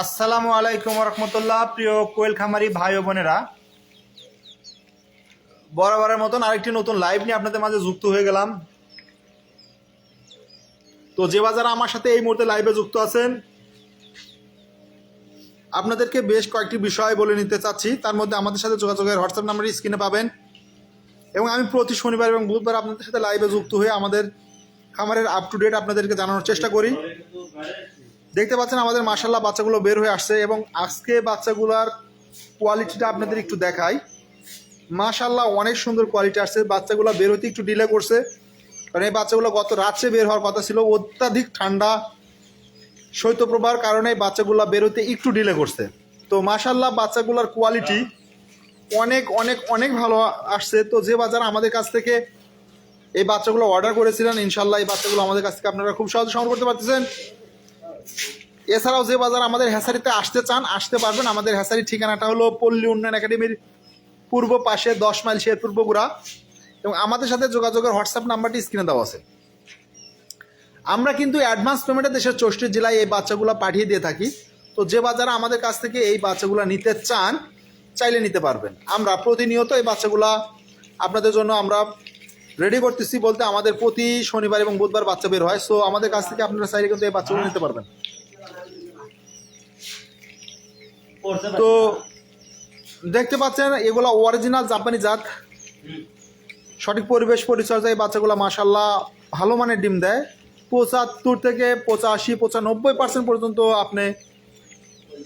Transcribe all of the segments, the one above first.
আসসালামু আলাইকুম রহমতুল্লাহ। প্রিয় কোয়েল খামারি ভাই ও বোনেরা, বরাবরের মতন আরেকটি নতুন লাইভ নিয়ে আপনাদের মাঝে যুক্ত হয়ে গেলাম। তো যে বাজারা আমার সাথে এই মুহূর্তে লাইভে যুক্ত আছেন, আপনাদেরকে বেশ কয়েকটি বিষয় বলে নিতে চাচ্ছি। তার মধ্যে আমাদের সাথে যোগাযোগের হোয়াটসঅ্যাপ নাম্বারটি স্ক্রিনে পাবেন, এবং আমি প্রতি শনিবার এবং বুধবার আপনাদের সাথে লাইভে যুক্ত হয়ে আমাদের খামারের আপ টু ডেট আপনাদেরকে জানানোর চেষ্টা করি। দেখতে পাচ্ছেন আমাদের মাশাআল্লাহ বাচ্চাগুলো বের হয়ে আসছে, এবং আজকে বাচ্চাগুলোর কোয়ালিটিটা আপনাদের একটু দেখাই। মাশাআল্লাহ অনেক সুন্দর কোয়ালিটি আসছে। বাচ্চাগুলো বের হতে একটু ডিলে করছে, কারণ এই বাচ্চাগুলো গত রাত্রে বের হওয়ার কথা ছিল। অত্যাধিক ঠান্ডা শৈত্যপ্রবাহের কারণে বাচ্চাগুলো বের হতে একটু ডিলে করছে। তো মাশাআল্লাহ বাচ্চাগুলোর কোয়ালিটি অনেক অনেক অনেক ভালো আসছে। তো যে বাজার আমাদের কাছ থেকে এই বাচ্চাগুলো অর্ডার করেছিলেন, ইনশাল্লাহ এই বাচ্চাগুলো আমাদের কাছ থেকে আপনারা খুব সহজে সংগ্রহ করতে পারতেছেন। এছাড়াও যে বাজার আমাদের হ্যাসারিতে আসতে চান, আসতে পারবেন। আমাদের হ্যাসারির ঠিকানাটা হলো পল্লী উন্নয়ন একাডেমির পূর্ব পাশে 10 মাইল শেরপুর বগুড়া, এবং আমাদের সাথে যোগাযোগের হোয়াটসঅ্যাপ নাম্বারটি স্ক্রিনে দেওয়া আছে। আমরা কিন্তু অ্যাডভান্স পেমেন্টে দেশের 64 জেলায় এই বাচ্চাগুলো পাঠিয়ে দিয়ে থাকি। তো যে বাজারা আমাদের কাছ থেকে এই বাচ্চাগুলো নিতে চান, চাইলে নিতে পারবেন। আমরা প্রতিনিয়ত এই বাচ্চাগুলা আপনাদের জন্য আমরা রেডি করতেছি। বলতে আমাদের প্রতি শনিবার এবং বুধবার বাচ্চা বের হয়। সো আমাদের কাছ থেকে আপনারা চাইলে কিন্তু এই বাচ্চাগুলো নিতে পারবেন। তো দেখতে পাচ্ছেন এগুলো অরিজিনাল জাপানি জাত। সঠিক পরিবেশ পরিচর্যায় বাচ্চাগুলো মাশাআল্লাহ ভালো মানের ডিম দেয়। 75 থেকে 85, 95% পর্যন্ত আপনি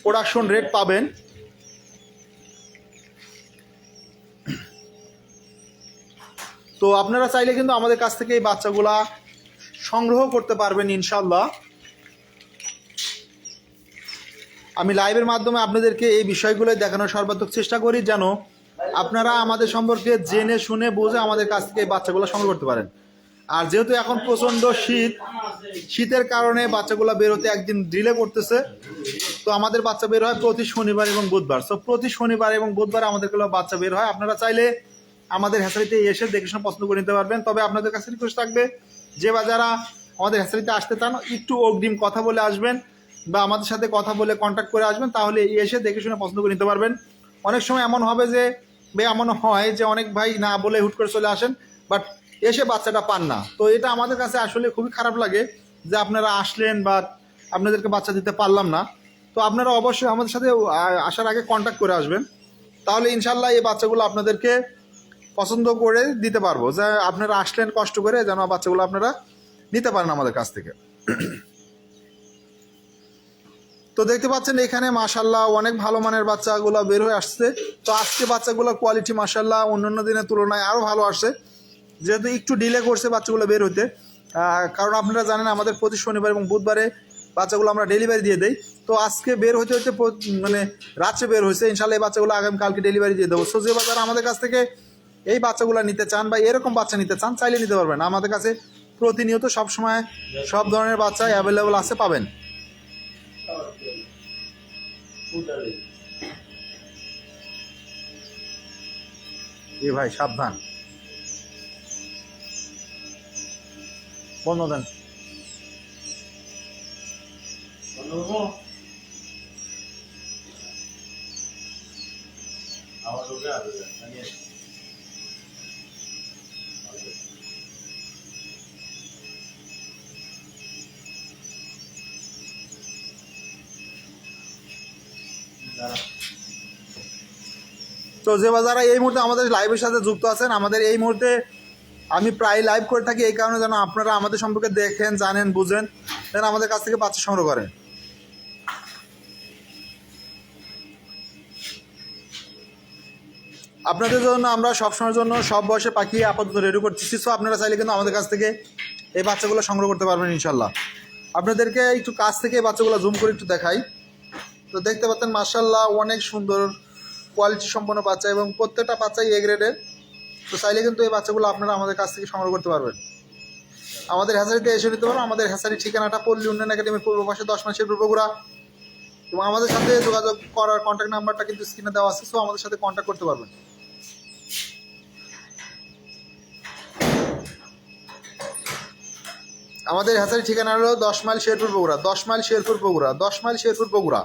প্রোডাকশন রেট পাবেন। তো আপনারা চাইলে কিন্তু আমাদের কাছ থেকে এই বাচ্চাগুলা সংগ্রহ করতে পারবেন ইনশাল্লাহ। আমি লাইভের মাধ্যমে আপনাদেরকে এই বিষয়গুলো দেখানোর সর্বাত্মক চেষ্টা করি, যেন আপনারা আমাদের সম্পর্কে জেনে শুনে বুঝে আমাদের কাছ থেকে এই বাচ্চাগুলো সংগ্রহ করতে পারেন। আর যেহেতু এখন প্রচণ্ড শীতের কারণে বাচ্চাগুলো বেরোতে একদিন ডিলে করতেছে। তো আমাদের বাচ্চা বের হয় প্রতি শনিবার এবং বুধবার। সো প্রতি শনিবার এবং বুধবার আমাদেরগুলো বাচ্চা বের হয়। আপনারা চাইলে আমাদের হ্যাসারিতে এসে দেখে শুনে পছন্দ করে নিতে পারবেন। তবে আপনাদের কাছে রিকোয়েস্ট থাকবে, যে যারা আমাদের হ্যাসারিতে আসতে চান একটু অগ্রিম কথা বলে আসবেন, বা আমাদের সাথে কথা বলে কন্ট্যাক্ট করে আসবেন, তাহলে এসে দেখে শুনে পছন্দ করে নিতে পারবেন। অনেক সময় এমন হবে যে এমন হয় যে অনেক ভাই না বলে হুট করে চলে আসেন, বাট এসে বাচ্চাটা পান না। তো এটা আমাদের কাছে আসলে খুবই খারাপ লাগে যে আপনারা আসলেন বা আপনাদেরকে বাচ্চা দিতে পারলাম না। তো আপনারা অবশ্যই আমাদের সাথে আসার আগে কন্ট্যাক্ট করে আসবেন, তাহলে ইনশাল্লাহ এই বাচ্চাগুলো আপনাদেরকে পছন্দ করে দিতে পারবো, যে আপনারা আসলেন কষ্ট করে, যেন বাচ্চাগুলো আপনারা নিতে পারেন আমাদের কাছ থেকে। তো দেখতে পাচ্ছেন এখানে মাশাআল্লাহ অনেক ভালো মানের বাচ্চাগুলো বের হয়ে আসছে। তো আজকে বাচ্চাগুলোর কোয়ালিটি মাশাআল্লাহ অন্যান্য দিনের তুলনায় আরও ভালো আসছে, যেহেতু একটু ডিলে করছে বাচ্চাগুলো বের হতে। কারণ আপনারা জানেন আমাদের প্রতি শনিবার এবং বুধবারে বাচ্চাগুলো আমরা ডেলিভারি দিয়ে দেই। তো আজকে বের হতে হতে মানে রাত্রে বের হয়েছে। ইনশাল্লাহ এই বাচ্চাগুলো আগামীকালকে ডেলিভারি দিয়ে দেবো। সো যে বাচ্চারা আমাদের কাছ থেকে এই বাচ্চাগুলো নিতে চান বা এরকম বাচ্চা নিতে চান, চাইলে নিতে পারবেন। আমাদের কাছে প্রতিনিয়ত সবসময় সব ধরনের বাচ্চা অ্যাভেলেবল আছে, পাবেন। এ ভাই সাবধান, বন্ধ দেন। তো যে যারা এই মুহূর্তে আমাদের লাইভের সাথে যুক্ত আছেন, আমাদের এই মুহূর্তে আমি প্রায় লাইভ করে থাকি এই কারণে, যেন আপনারা আমাদের সম্পর্কে দেখেন, জানেন, বুঝেন, যেন আমাদের কাছ থেকে বাচ্চা সংগ্রহ করেন। আপনাদের জন্য আমরা সবসময়ের জন্য সব বয়সে পাখি আপাতত রেডি করতেছি। সো আপনারা চাইলে কিন্তু আমাদের কাছ থেকে এই বাচ্চাগুলো সংগ্রহ করতে পারবেন ইনশাল্লাহ। আপনাদেরকে একটু কাছ থেকে এই বাচ্চাগুলো জুম করে একটু দেখাই। তো দেখতে পাচ্ছেন মাশাআল্লাহ অনেক সুন্দর কোয়ালিটি সম্পন্ন বাচ্চা, এবং প্রত্যেকটা বাচ্চাই এ গ্রেডের। তো চাইলে কিন্তু এই বাচ্চাগুলো আপনারা আমাদের কাছ থেকে সংগ্রহ করতে পারবেন। আমাদের হ্যাসারিতে এসে নিতে পারবেন। আমাদের হ্যাসারির ঠিকানাটা পল্লী উন্নয়ন একাডেমির পূর্ব পাশে 10 মাইল শেরপুর বগুড়া, এবং আমাদের সাথে যোগাযোগ করার কন্ট্যাক্ট নাম্বারটা কিন্তু স্ক্রিনে দেওয়া আছে। সো আমাদের সাথে কন্ট্যাক্ট করতে পারবেন। আমাদের হ্যাচারি ঠিকানা হলো 10 mile Sherpur Bogura, 10 mile Sherpur Bogura, 10 mile Sherpur Bogura.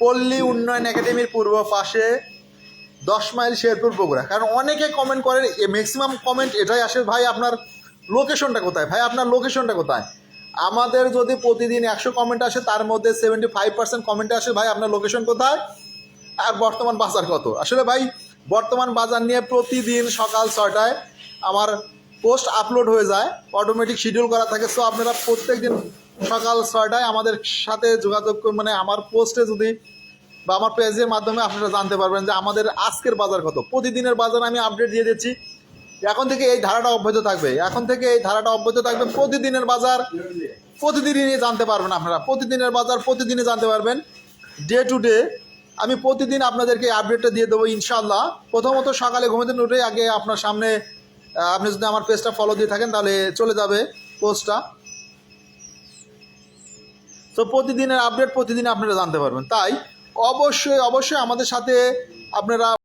পল্লী উন্নয়ন একাডেমির পূর্ব পাশে 10 মাইল শেরপুর বগুড়া। কারণ অনেকে কমেন্ট করেন, ম্যাক্সিমাম কমেন্ট এটাই আসে, ভাই আপনার লোকেশনটা কোথায়, ভাই আপনার লোকেশনটা কোথায়। আমাদের যদি প্রতিদিন 100 কমেন্ট আসে তার মধ্যে 75% কমেন্টে আসে ভাই আপনার লোকেশন কোথায় আর বর্তমান বাজার কত। আসলে ভাই বর্তমান বাজার নিয়ে প্রতিদিন সকাল 6টায় আমার পোস্ট আপলোড হয়ে যায়, অটোমেটিক শিডিউল করা থাকে। সো আপনারা প্রত্যেক দিন সকাল 6টায় আমাদের সাথে যোগাযোগ মানে আমার পোস্টে যদি বা আমার পেজের মাধ্যমে আপনারা জানতে পারবেন যে আমাদের আজকের বাজার কত। প্রতিদিনের বাজার আমি আপডেট দিয়ে দিচ্ছি। এখন থেকে এই ধারাটা অব্যাহত থাকবে, প্রতিদিনের বাজার প্রতিদিনই জানতে পারবেন আপনারা, প্রতিদিনের বাজার প্রতিদিনই জানতে পারবেন। ডে টু ডে আমি প্রতিদিন আপনাদেরকে আপডেটটা দিয়ে দেবো ইনশাল্লাহ। প্রথমত সকালে ঘুমাতে উঠে আগে আপনার সামনে আপনি যদি আমার পেজটা ফলো দিয়ে থাকেন তাহলে চলে যাবে পোস্টটা। তো প্রতিদিনের আপডেট প্রতিদিন আপনারা জানতে পারবেন। তাই অবশ্যই আমাদের সাথে আপনারা